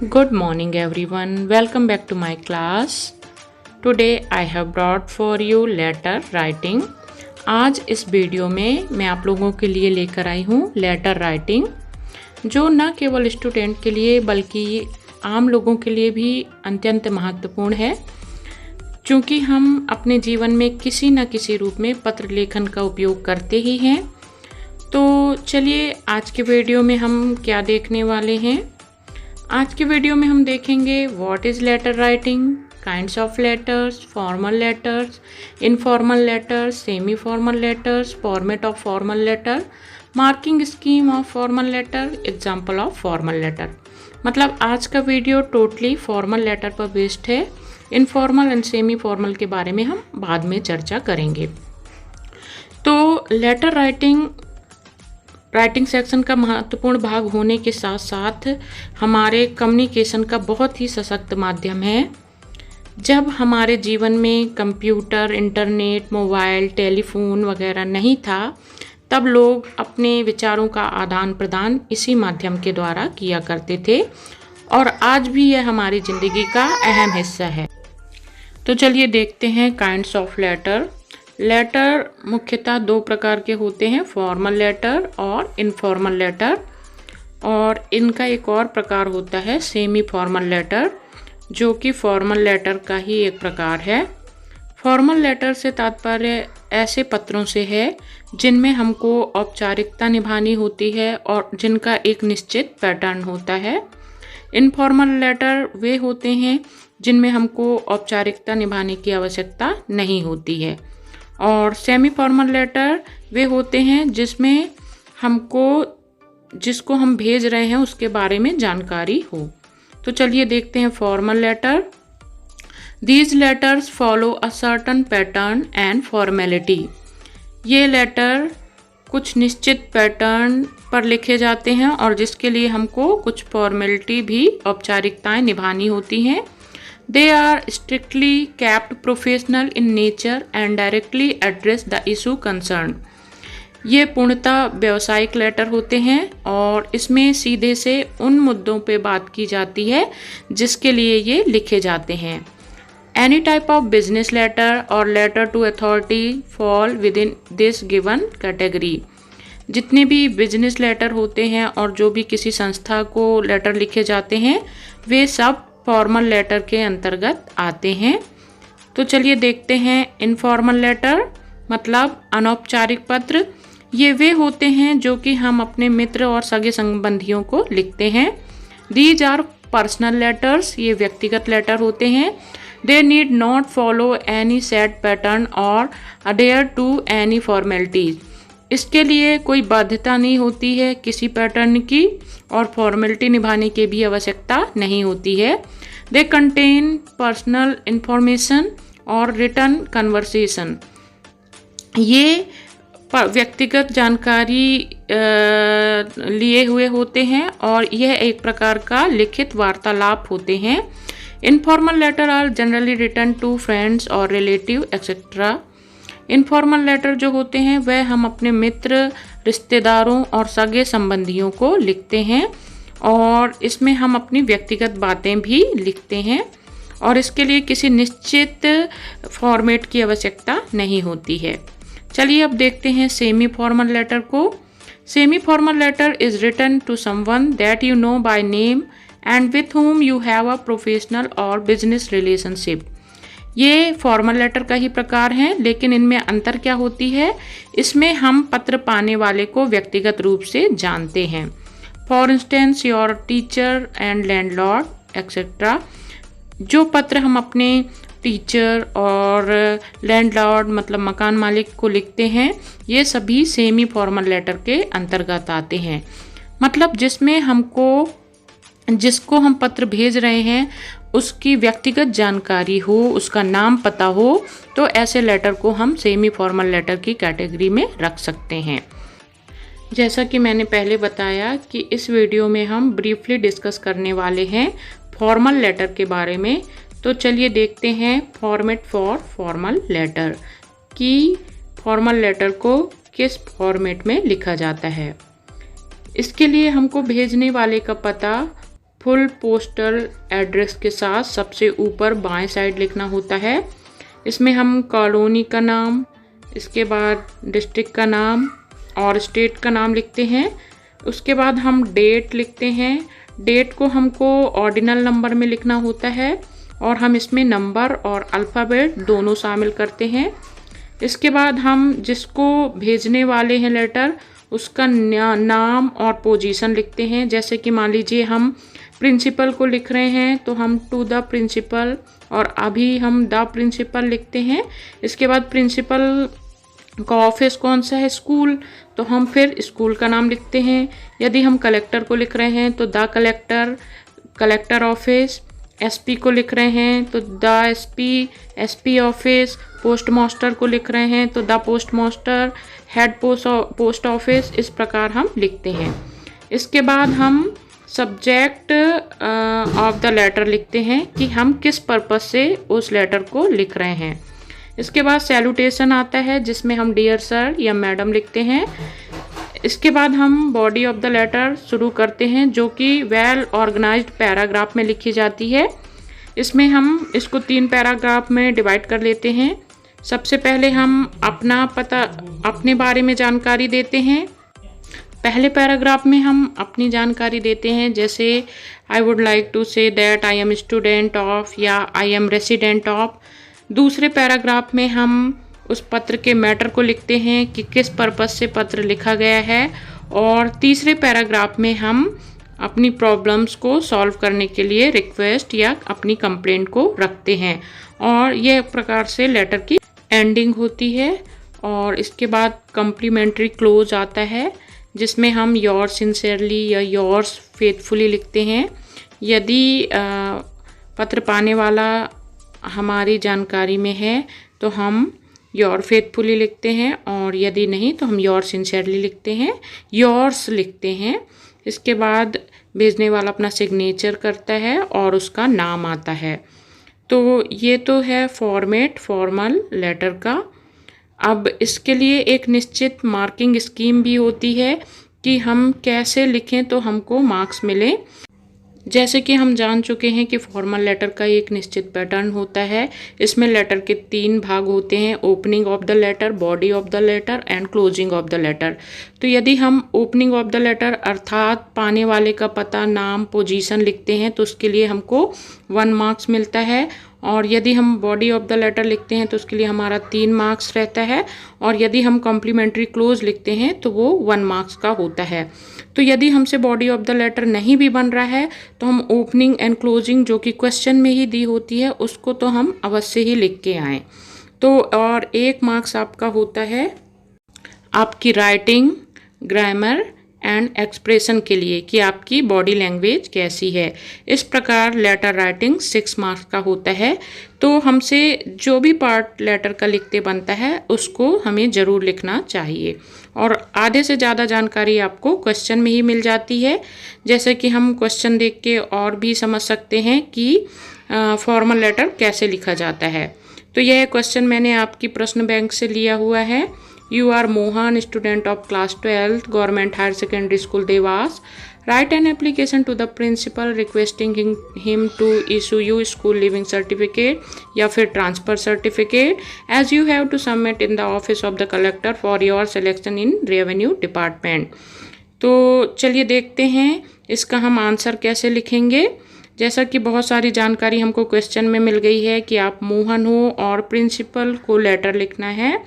Good morning everyone. Welcome back to my class. Today I have brought for you letter writing. आज इस video में मैं आप लोगों के लिए लेकर आई हूँ लेटर राइटिंग, जो न केवल स्टूडेंट के लिए बल्कि आम लोगों के लिए भी अत्यंत महत्वपूर्ण है, क्योंकि हम अपने जीवन में किसी न किसी रूप में पत्र लेखन का उपयोग करते ही हैं। तो चलिए आज के वीडियो में हम क्या देखने वाले हैं। आज के वीडियो में हम देखेंगे what is letter writing, kinds of letters, formal letters, informal letters, semi formal letters, format of formal letter, marking scheme of formal letter, example of formal letter. मतलब आज का वीडियो टोटली फॉर्मल लेटर पर based है। Informal and semi formal के बारे में हम बाद में चर्चा करेंगे। तो लेटर राइटिंग सेक्शन का महत्वपूर्ण भाग होने के साथ साथ हमारे कम्युनिकेशन का बहुत ही सशक्त माध्यम है। जब हमारे जीवन में कंप्यूटर, इंटरनेट, मोबाइल, टेलीफोन वगैरह नहीं था, तब लोग अपने विचारों का आदान प्रदान इसी माध्यम के द्वारा किया करते थे और आज भी यह हमारी ज़िंदगी का अहम हिस्सा है। तो चलिए देखते हैं काइंड्स ऑफ लेटर। लेटर मुख्यतः दो प्रकार के होते हैं, फॉर्मल लेटर और इनफॉर्मल लेटर। और इनका एक और प्रकार होता है सेमी फॉर्मल लेटर, जो कि फॉर्मल लेटर का ही एक प्रकार है। फॉर्मल लेटर से तात्पर्य ऐसे पत्रों से है जिनमें हमको औपचारिकता निभानी होती है और जिनका एक निश्चित पैटर्न होता है। इनफॉर्मल लेटर वे होते हैं जिनमें हमको औपचारिकता निभाने की आवश्यकता नहीं होती है। और सेमी फॉर्मल लेटर वे होते हैं जिसमें जिसको हम भेज रहे हैं उसके बारे में जानकारी हो। तो चलिए देखते हैं formal letter. These letters follow a certain pattern and formality. ये लेटर कुछ निश्चित पैटर्न पर लिखे जाते हैं और जिसके लिए हमको कुछ फॉर्मेलिटी भी औपचारिकताएं निभानी होती हैं। They are strictly kept professional in nature and directly address the issue concerned. ये पूर्णतः व्यावसायिक लेटर होते हैं और इसमें सीधे से उन मुद्दों पे बात की जाती है जिसके लिए ये लिखे जाते हैं। Any type of business letter or letter to authority fall within this given category. जितने भी बिजनेस लेटर होते हैं और जो भी किसी संस्था को लेटर लिखे जाते हैं वे सब फॉर्मल लेटर के अंतर्गत आते हैं। तो चलिए देखते हैं इनफॉर्मल लेटर, मतलब अनौपचारिक पत्र। ये वे होते हैं जो कि हम अपने मित्र और सगे संबंधियों को लिखते हैं। These are personal letters. ये व्यक्तिगत लेटर होते हैं। They need not follow any set pattern और अडेयर टू एनी फॉर्मेलिटीज। इसके लिए कोई बाध्यता नहीं होती है किसी पैटर्न की और फॉर्मेलिटी निभाने की भी आवश्यकता नहीं होती है। दे कंटेन पर्सनल इंफॉर्मेशन और रिटन कन्वर्सेशन। ये व्यक्तिगत जानकारी लिए हुए होते हैं और यह एक प्रकार का लिखित वार्तालाप होते हैं। Informal letter are generally written to friends और रिलेटिव एक्सेट्रा। इनफॉर्मल लेटर जो होते हैं वह हम अपने मित्र, रिश्तेदारों और सगे संबंधियों को लिखते हैं और इसमें हम अपनी व्यक्तिगत बातें भी लिखते हैं और इसके लिए किसी निश्चित फॉर्मेट की आवश्यकता नहीं होती है। चलिए अब देखते हैं सेमी फॉर्मल लेटर को। Semi formal letter is written to someone that you know by name and with whom you have a professional और बिजनेस रिलेशनशिप। ये फॉर्मल लेटर का ही प्रकार है, लेकिन इनमें अंतर क्या होती है। इसमें हम पत्र पाने वाले को व्यक्तिगत रूप से जानते हैं। For instance your teacher and landlord etcetera. जो पत्र हम अपने टीचर और लैंडलॉर्ड मतलब मकान मालिक को लिखते हैं ये सभी सेमी फॉर्मल लेटर के अंतर्गत आते हैं। मतलब जिसको हम पत्र भेज रहे हैं उसकी व्यक्तिगत जानकारी हो, उसका नाम पता हो, तो ऐसे लेटर को हम सेमी फॉर्मल लेटर की कैटेगरी में रख सकते हैं। जैसा कि मैंने पहले बताया कि इस वीडियो में हम ब्रीफली डिस्कस करने वाले हैं फॉर्मल लेटर के बारे में। तो चलिए देखते हैं फॉर्मेट फॉर फॉर्मल लेटर कि फॉर्मल लेटर को किस फॉर्मेट में लिखा जाता है। इसके लिए हमको भेजने वाले का पता फुल पोस्टल एड्रेस के साथ सबसे ऊपर बाएं साइड लिखना होता है। इसमें हम कॉलोनी का नाम, इसके बाद डिस्ट्रिक्ट का नाम और स्टेट का नाम लिखते हैं। उसके बाद हम डेट लिखते हैं। डेट को हमको ऑर्डिनल नंबर में लिखना होता है और हम इसमें नंबर और अल्फ़ाबेट दोनों शामिल करते हैं। इसके बाद हम जिसको भेजने वाले हैं लेटर, उसका नाम और पोजीशन लिखते हैं। जैसे कि मान लीजिए हम प्रिंसिपल को लिख रहे हैं तो हम टू द प्रिंसिपल, और अभी हम द प्रिंसिपल लिखते हैं। इसके बाद प्रिंसिपल का ऑफिस कौन सा है, स्कूल, तो हम फिर स्कूल का नाम लिखते हैं। यदि हम कलेक्टर को लिख रहे हैं तो the collector, collector office. SP को लिख रहे हैं तो the SP, SP office. Post master को लिख रहे हैं तो the post master, head post office. इस प्रकार हम लिखते हैं। इसके बाद हम सब्जेक्ट ऑफ द लेटर लिखते हैं कि हम किस पर्पस से उस लेटर को लिख रहे हैं। इसके बाद सैल्यूटेशन आता है जिसमें हम डियर सर या मैडम लिखते हैं। इसके बाद हम बॉडी ऑफ द लेटर शुरू करते हैं जो कि वेल ऑर्गेनाइज्ड पैराग्राफ में लिखी जाती है। इसमें हम इसको 3 पैराग्राफ में डिवाइड कर लेते हैं। सबसे पहले हम अपना पता, अपने बारे में जानकारी देते हैं। पहले पैराग्राफ में हम अपनी जानकारी देते हैं, जैसे I would like to say that I am student of या आई एम रेसिडेंट ऑफ। दूसरे पैराग्राफ में हम उस पत्र के मैटर को लिखते हैं कि किस पर्पस से पत्र लिखा गया है। और तीसरे पैराग्राफ में हम अपनी प्रॉब्लम्स को सॉल्व करने के लिए रिक्वेस्ट या अपनी कंप्लेंट को रखते हैं। और यह प्रकार से लेटर की एंडिंग होती है। और इसके बाद कम्प्लीमेंट्री क्लोज आता है जिसमें हम योर्स सिंसियरली या योर्स फेथफुली लिखते हैं। यदि पत्र पाने वाला हमारी जानकारी में है तो हम योर फेथफुली लिखते हैं, और यदि नहीं तो हम योर सिंसियरली लिखते हैं, योर्स लिखते हैं। इसके बाद भेजने वाला अपना सिग्नेचर करता है और उसका नाम आता है। तो ये तो है फॉर्मेट फॉर्मल लेटर का। अब इसके लिए एक निश्चित मार्किंग स्कीम भी होती है कि हम कैसे लिखें तो हमको मार्क्स मिले। जैसे कि हम जान चुके हैं कि फॉर्मल लेटर का एक निश्चित पैटर्न होता है। इसमें लेटर के 3 भाग होते हैं, opening of the letter, body of the letter and closing of the letter. तो यदि हम ओपनिंग ऑफ द लेटर अर्थात पाने वाले का पता, नाम, पोजीशन लिखते हैं तो उसके लिए हमको 1 मार्क्स मिलता है। और यदि हम बॉडी ऑफ द लेटर लिखते हैं तो उसके लिए हमारा 3 मार्क्स रहता है। और यदि हम कॉम्प्लीमेंट्री क्लोज लिखते हैं तो वो 1 मार्क्स का होता है। तो यदि हमसे बॉडी ऑफ द लेटर नहीं भी बन रहा है तो हम ओपनिंग एंड क्लोजिंग जो कि क्वेश्चन में ही दी होती है उसको तो हम अवश्य ही लिख के आएँ। तो और 1 मार्क्स आपका होता है आपकी राइटिंग, ग्रामर एंड एक्सप्रेशन के लिए कि आपकी बॉडी लैंग्वेज कैसी है। इस प्रकार लेटर राइटिंग 6 मार्क्स का होता है। तो हमसे जो भी पार्ट लेटर का लिखते बनता है उसको हमें ज़रूर लिखना चाहिए। और आधे से ज़्यादा जानकारी आपको क्वेश्चन में ही मिल जाती है। जैसे कि हम क्वेश्चन देख के और भी समझ सकते हैं कि फॉर्मल लेटर कैसे लिखा जाता है। तो यह क्वेश्चन मैंने आपकी प्रश्न बैंक से लिया हुआ है। You are Mohan, student of class 12th, Government Higher Secondary School, Devas. Write an application to the principal requesting him to issue you school leaving certificate या फिर transfer certificate as you have to submit in the office of the collector for your selection in revenue department. तो चलिए देखते हैं इसका हम answer कैसे लिखेंगे। जैसा कि बहुत सारी जानकारी हमको क्वेश्चन में मिल गई है कि आप मोहन हो और प्रिंसिपल को लेटर लिखना है।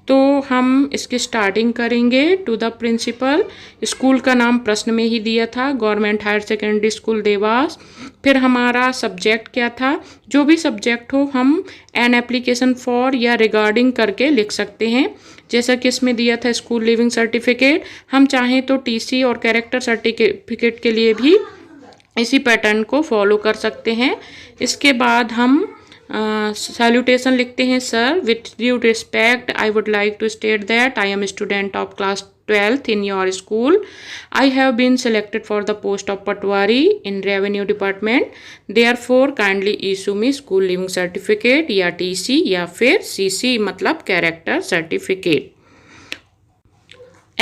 तो हम इसकी स्टार्टिंग करेंगे टू द प्रिंसिपल। स्कूल का नाम प्रश्न में ही दिया था, government higher secondary school Dewas. फिर हमारा सब्जेक्ट क्या था, जो भी सब्जेक्ट हो हम एन एप्लीकेशन फॉर या रिगार्डिंग करके लिख सकते हैं। जैसा कि इसमें दिया था स्कूल लिविंग सर्टिफिकेट, हम चाहें तो टीसी और कैरेक्टर सर्टिफिकेट के लिए भी इसी पैटर्न को फॉलो कर सकते हैं। इसके बाद हम सैल्यूटेशन लिखते हैं। Sir, with due respect I would like to state that I am student of class 12th in your school. I have been selected for the post of Patwari in revenue department. Therefore kindly issue me school leaving certificate या TC या फिर CC मतलब character certificate.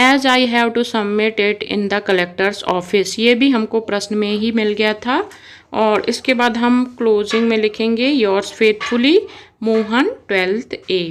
As I have to submit it in the collector's office, ये भी हमको प्रश्न में ही मिल गया था। और इसके बाद हम क्लोजिंग में लिखेंगे yours faithfully Mohan 12th A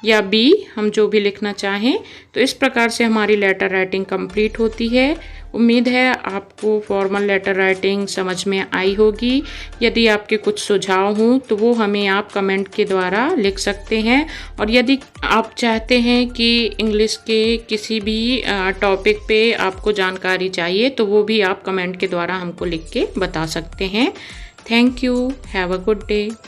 या B, हम जो भी लिखना चाहें। तो इस प्रकार से हमारी लेटर राइटिंग कंप्लीट होती है। उम्मीद है आपको फॉर्मल लेटर राइटिंग समझ में आई होगी। यदि आपके कुछ सुझाव हों तो वो हमें आप कमेंट के द्वारा लिख सकते हैं। और यदि आप चाहते हैं कि इंग्लिश के किसी भी टॉपिक पे आपको जानकारी चाहिए तो वो भी आप कमेंट के द्वारा हमको लिख के बता सकते हैं। Thank you, have a good day.